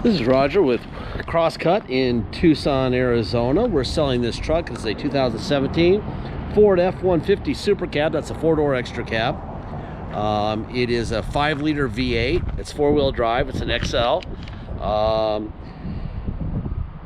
This is Roger with Crosscut in Tucson, Arizona. We're selling this truck. It's a 2017 Ford F-150 Super Cab. That's a four-door extra cab. It is a 5-liter V8. It's four-wheel drive. It's an XL,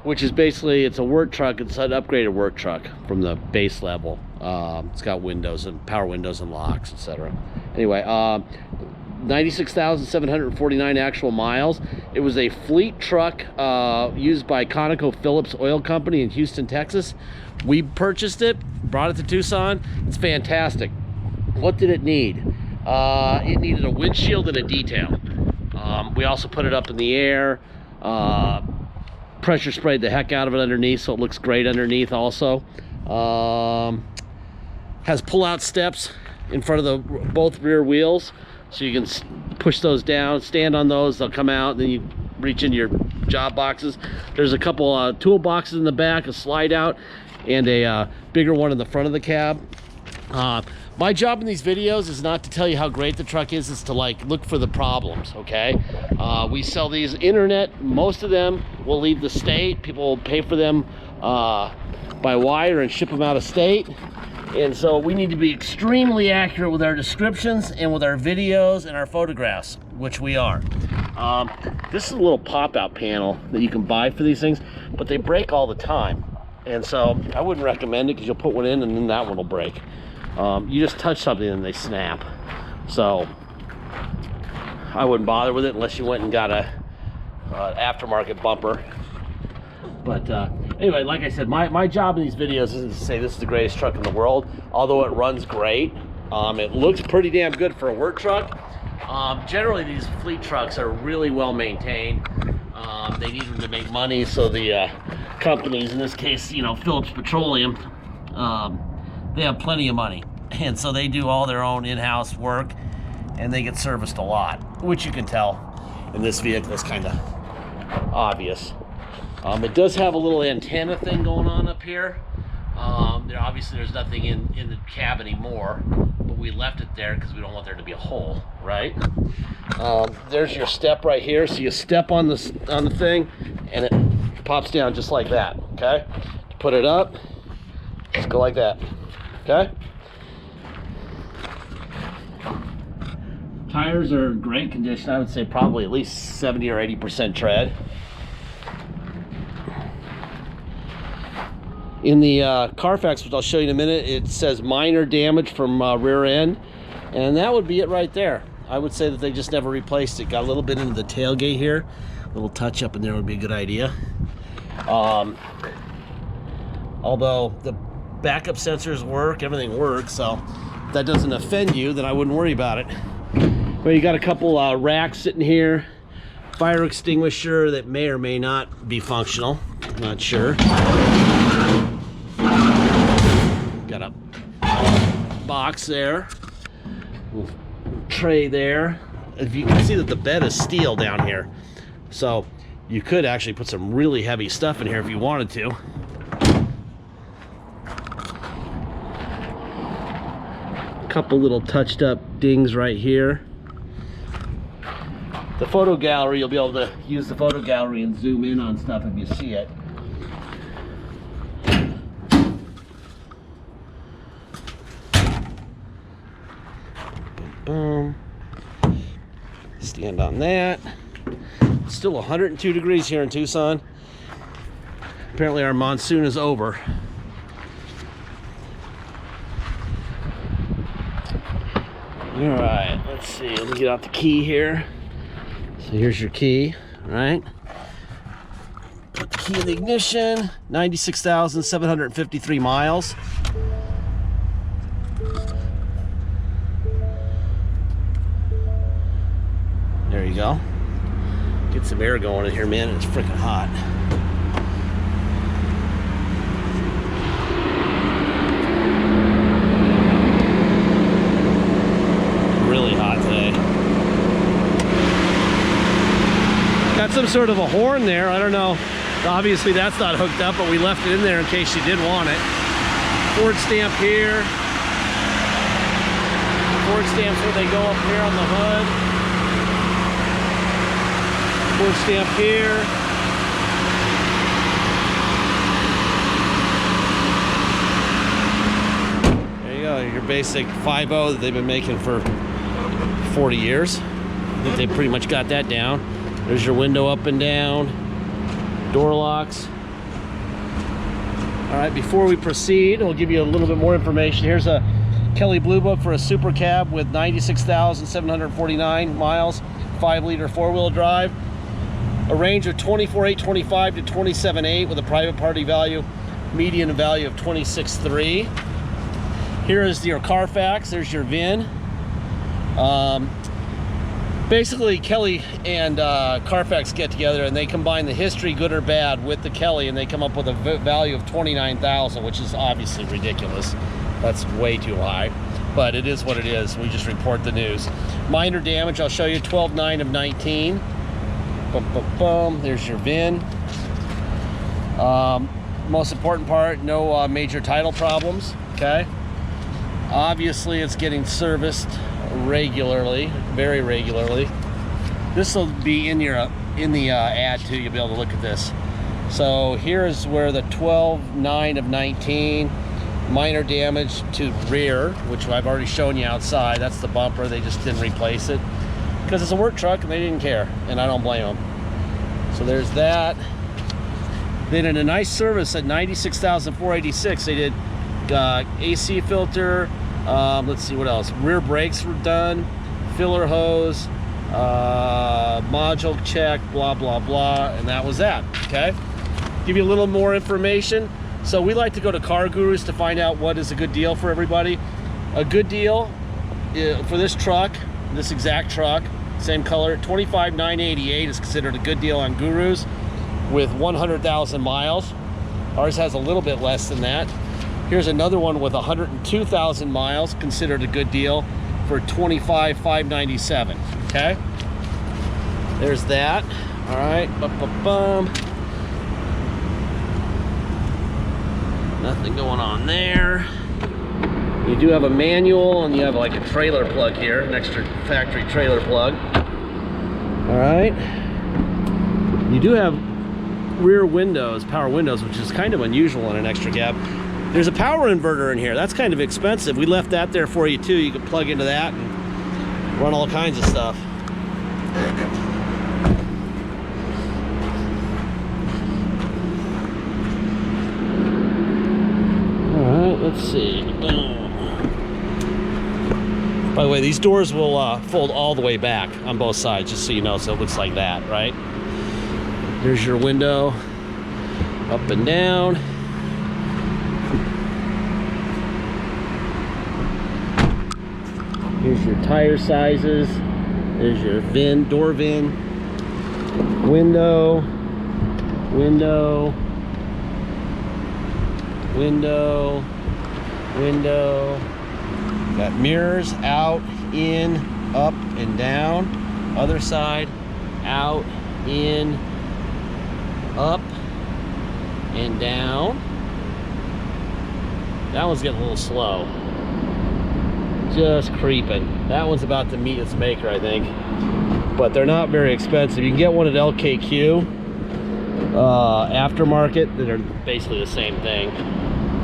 which is basically, it's a work truck. It's an upgraded work truck from the base level. It's got windows and power windows and locks, etc. Anyway, 96,749 actual miles. It was a fleet truck used by ConocoPhillips Oil Company in Houston, Texas. We purchased it, brought it to Tucson. It's fantastic. What did it need? It needed a windshield and a detail. We also put it up in the air, pressure sprayed the heck out of it underneath, so it looks great underneath also. Has pull-out steps in front of the both rear wheels, so you can push those down, stand on those, they'll come out, then you reach into your job boxes. There's a couple tool boxes in the back, a slide out, and a bigger one in the front of the cab. My job in these videos is not to tell you how great the truck is, it's to like look for the problems, okay? We sell these internet, most of them will leave the state. People will pay for them by wire and ship them out of state. And so we need to be extremely accurate with our descriptions and with our videos and our photographs, which we are. This is a little pop-out panel that you can buy for these things, but they break all the time. And so I wouldn't recommend it, because you'll put one in and then that one will break. You just touch something and they snap. So I wouldn't bother with it unless you went and got a aftermarket bumper. But anyway, like I said, my job in these videos isn't to say this is the greatest truck in the world, although it runs great. It looks pretty damn good for a work truck. Generally, these fleet trucks are really well maintained. They need them to make money, so the companies, in this case, you know, Phillips Petroleum, they have plenty of money. And so they do all their own in-house work, and they get serviced a lot, which you can tell in this vehicle is kind of obvious. It does have a little antenna thing going on up here. Obviously there's nothing in the cab anymore, but we left it there because we don't want there to be a hole, right? There's your step right here. So you step on the thing and it pops down just like that, okay? To put it up, just go like that, okay? Tires are in great condition. I would say probably at least 70 or 80% tread. In the Carfax, which I'll show you in a minute, it says minor damage from rear end, and that would be it right there. I would say that they just never replaced it. Got a little bit into the tailgate here. A little touch up in there would be a good idea. Although the backup sensors work, everything works, so if that doesn't offend you, then I wouldn't worry about it. But you got a couple racks sitting here. Fire extinguisher that may or may not be functional. I'm not sure. Got a box there, tray there. If you can see that the bed is steel down here, so you could actually put some really heavy stuff in here if you wanted to. A couple little touched up dings right here. The photo gallery, you'll be able to use the photo gallery and zoom in on stuff if you see it. Boom. Stand on that. It's still 102 degrees here in Tucson. Apparently our monsoon is over. All right, let's see. Let me get out the key here. So here's your key, all right? Put the key in the ignition. 96,753 miles. There you go. Get some air going in here, man. It's freaking hot. Really hot today. Got some sort of a horn there. I don't know. Obviously that's not hooked up, but we left it in there in case you did want it. Ford stamp here. Ford stamps where they go up here on the hood. Import stamp here. There you go, your basic 5.0 that they've been making for 40 years. I think they pretty much got that down. There's your window up and down, door locks. All right, before we proceed, we'll give you a little bit more information. Here's a Kelly Blue Book for a super cab with 96,749 miles, 5-liter 4-wheel drive. A range of 24,825 to 27,800 with a private party value, median value of 26,300. Here is your Carfax. There's your VIN. Basically, Kelly and Carfax get together and they combine the history, good or bad, with the Kelly, and they come up with a value of 29,000, which is obviously ridiculous. That's way too high, but it is what it is. We just report the news. Minor damage, I'll show you, 12.9 of 19. Boom, boom, boom. There's your VIN. Most important part, no major title problems, okay? Obviously, it's getting serviced regularly, very regularly. This will be in the ad too. You'll be able to look at this. So here is where the 12.9 of 19, minor damage to rear, which I've already shown you outside. That's the bumper. They just didn't replace it because it's a work truck and they didn't care, and I don't blame them. So there's that. They did a nice service at 96,486. They did AC filter. Let's see what else. Rear brakes were done, filler hose, module check, blah blah blah, and that was that. Okay, give you a little more information. So we like to go to Car Gurus to find out what is a good deal for everybody. A good deal for this truck, this exact truck, same color, 25,988 is considered a good deal on Gurus with 100,000 miles. Ours has a little bit less than that. Here's another one with 102,000 miles, considered a good deal for 25,597. Okay, there's that. All right, bum. Nothing going on there. You do have a manual, and you have like a trailer plug here, an extra factory trailer plug. All right, you do have rear windows, power windows, which is kind of unusual in an extra cab. There's a power inverter in here. That's kind of expensive. We left that there for you too. You can plug into that and run all kinds of stuff. All right, let's see. By the way, these doors will fold all the way back on both sides, just so you know, so it looks like that, right? There's your window, up and down. Here's your tire sizes. There's your VIN, door VIN, window, window, window, window. Got mirrors out, in, up, and down. Other side, out, in, up, and down. That one's getting a little slow. Just creeping. That one's about to meet its maker, I think. But they're not very expensive. You can get one at LKQ aftermarket that are basically the same thing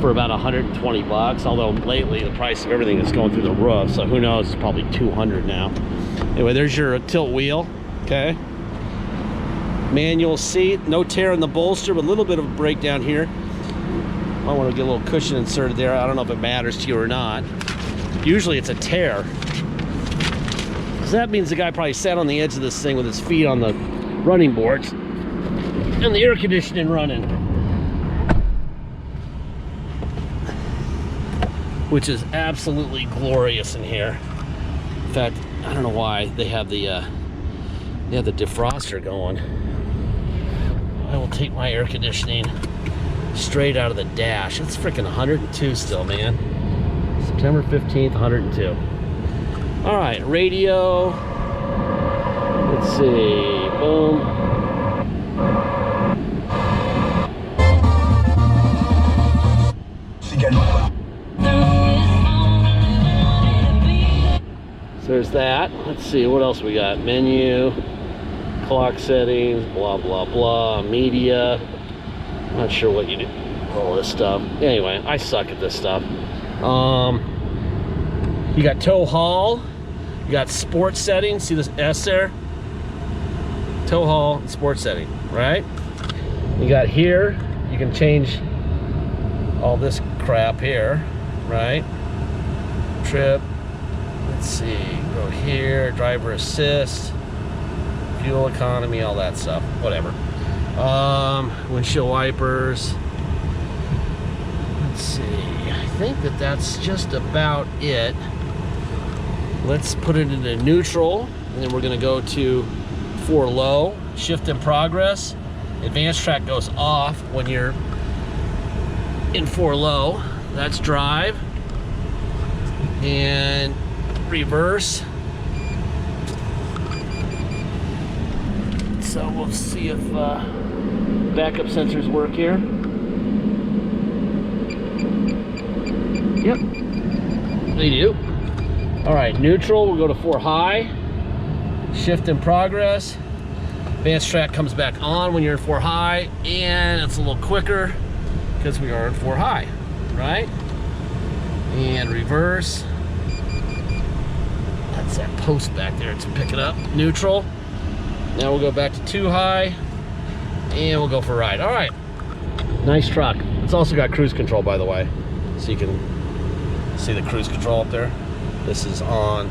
for about 120 bucks. Although lately the price of everything is going through the roof, so who knows, it's probably 200 now. Anyway, there's your tilt wheel. Okay, manual seat, no tear in the bolster, but a little bit of a breakdown here. I want to get a little cushion inserted there. I don't know if it matters to you or not. Usually it's a tear, because that means the guy probably sat on the edge of this thing with his feet on the running boards and the air conditioning running, which is absolutely glorious in here. In fact, I don't know why they have the defroster going. I will take my air conditioning straight out of the dash. It's freaking 102 still, man. September 15th, 102. All right, radio. Let's see. Boom. So there's that. Let's see what else we got. Menu, clock settings, blah blah blah, media. Not sure what you do, all this stuff. Anyway, I suck at this stuff. You got tow haul, you got sports settings. See this S there? Tow haul, sports setting, right? You got here, you can change all this crap here, right? Trip, let's see, go here, driver assist, fuel economy, all that stuff, whatever. Windshield wipers. Let's see, I think that's just about it. Let's put it into neutral, and then we're gonna go to 4 low, shift in progress. Advanced track goes off when you're in 4 low. That's drive. And reverse. So we'll see if backup sensors work here. Yep, they do. All right, neutral, we'll go to 4 high. Shift in progress. Advanced track comes back on when you're in 4 high, and it's a little quicker because we are in 4 high, right? And reverse. That's that post back there to pick it up. Neutral. Now we'll go back to 2 high, and we'll go for a ride. All right, nice truck. It's also got cruise control, by the way, so you can see the cruise control up there. This is on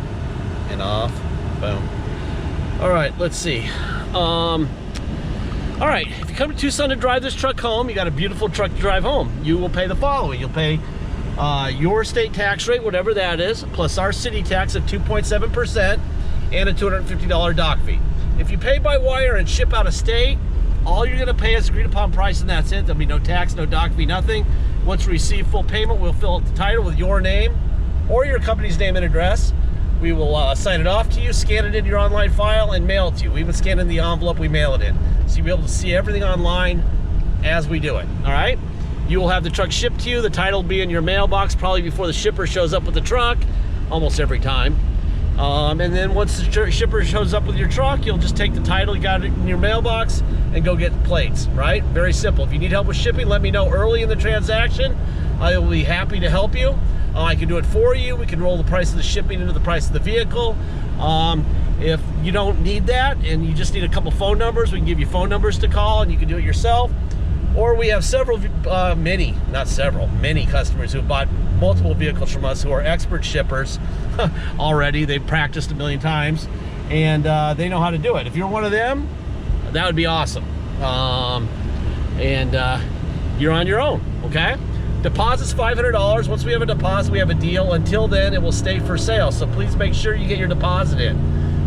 and off. Boom. All right, let's see. All right, if you come to Tucson to drive this truck home, you got a beautiful truck to drive home. You will pay the following. You'll pay your state tax rate, whatever that is, plus our city tax of 2.7% and a $250 dock fee. If you pay by wire and ship out of state, all you're gonna pay is agreed upon price, and that's it. There'll be no tax, no dock fee, nothing. Once we receive full payment, we'll fill out the title with your name or your company's name and address. We will sign it off to you, scan it into your online file, and mail it to you. We even scan in the envelope, we mail it in. So you'll be able to see everything online as we do it, all right? You will have the truck shipped to you. The title will be in your mailbox probably before the shipper shows up with the truck, almost every time. And then once the shipper shows up with your truck, you'll just take the title, you got it in your mailbox, and go get plates, right? Very simple. If you need help with shipping, let me know early in the transaction. I will be happy to help you. I can do it for you. We can roll the price of the shipping into the price of the vehicle. If you don't need that and you just need a couple phone numbers, we can give you phone numbers to call and you can do it yourself. Or we have many customers who have bought multiple vehicles from us who are expert shippers already. They've practiced a million times and they know how to do it. If you're one of them, that would be awesome. You're on your own, okay? Deposit's $500. Once we have a deposit, we have a deal. Until then, it will stay for sale. So please make sure you get your deposit in.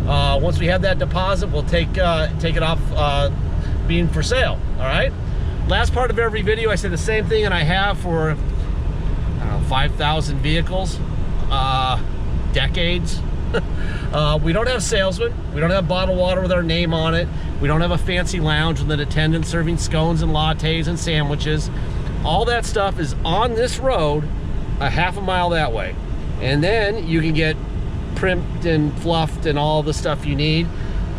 Once we have that deposit, we'll take it off being for sale, all right? Last part of every video, I say the same thing, and I have for, I don't know, 5,000 vehicles, decades. We don't have salesmen. We don't have bottled water with our name on it. We don't have a fancy lounge with an attendant serving scones and lattes and sandwiches. All that stuff is on this road a half a mile that way. And then you can get primped and fluffed and all the stuff you need.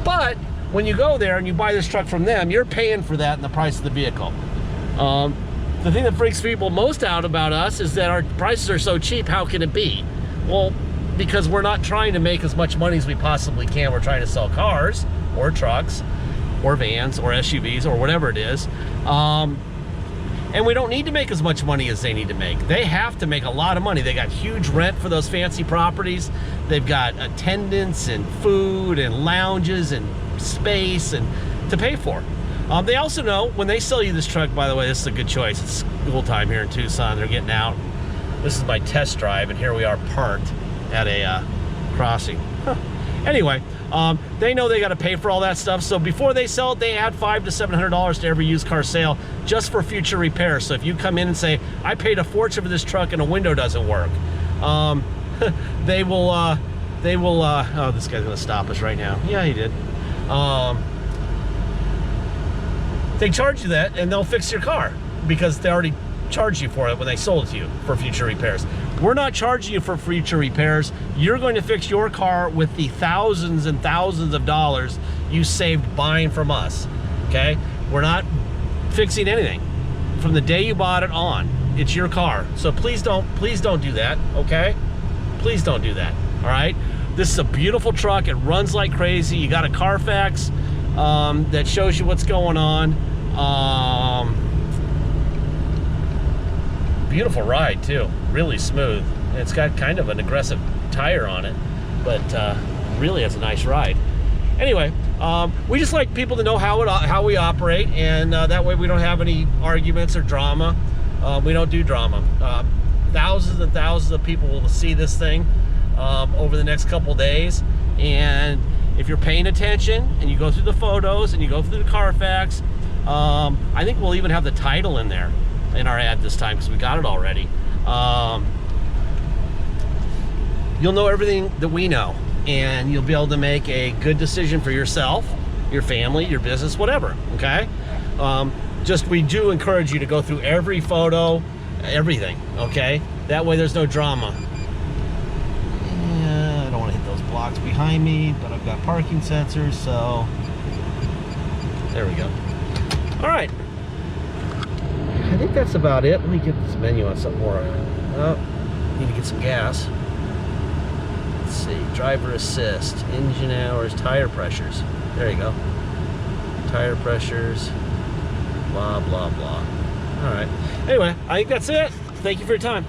But when you go there and you buy this truck from them, you're paying for that in the price of the vehicle. The thing that freaks people most out about us is that our prices are so cheap. How can it be? Well, because we're not trying to make as much money as we possibly can. We're trying to sell cars or trucks or vans or SUVs or whatever it is. And we don't need to make as much money as they need to make. They have to make a lot of money. They got huge rent for those fancy properties. They've got attendants and food and lounges and space and to pay for. They also know when they sell you this truck, by the way, this is a good choice. It's school time here in Tucson. They're getting out. This is my test drive, and here we are parked at a crossing. Anyway, they know they got to pay for all that stuff. So before they sell it, they add $500 to $700 to every used car sale just for future repairs. So if you come in and say, I paid a fortune for this truck and a window doesn't work, they will, oh, this guy's gonna stop us right now. Yeah, he did. They charge you that and they'll fix your car because they already charged you for it when they sold it to you for future repairs. We're not charging you for future repairs. You're going to fix your car with the thousands and thousands of dollars you saved buying from us, okay? We're not fixing anything. From the day you bought it on, it's your car. So please don't do that, okay? Please don't do that, all right? This is a beautiful truck. It runs like crazy. You got a Carfax that shows you what's going on. Beautiful ride too, really smooth. It's got kind of an aggressive tire on it, but really it's a nice ride. Anyway, we just like people to know how we operate, and that way we don't have any arguments or drama. We don't do drama. Thousands and thousands of people will see this thing over the next couple days, and if you're paying attention and you go through the photos and you go through the Carfax, I think we'll even have the title in there in our ad this time because we got it already. You'll know everything that we know, and you'll be able to make a good decision for yourself, your family, your business, whatever, okay? Just we do encourage you to go through every photo, everything, okay? That way there's no drama. Yeah, I don't want to hit those blocks behind me, but I've got parking sensors, so there we go. All right, I think that's about it. Let me get this menu on something more. Oh, need to get some gas. Let's see, driver assist, engine hours, tire pressures. There you go. Tire pressures, blah, blah, blah. All right. Anyway, I think that's it. Thank you for your time.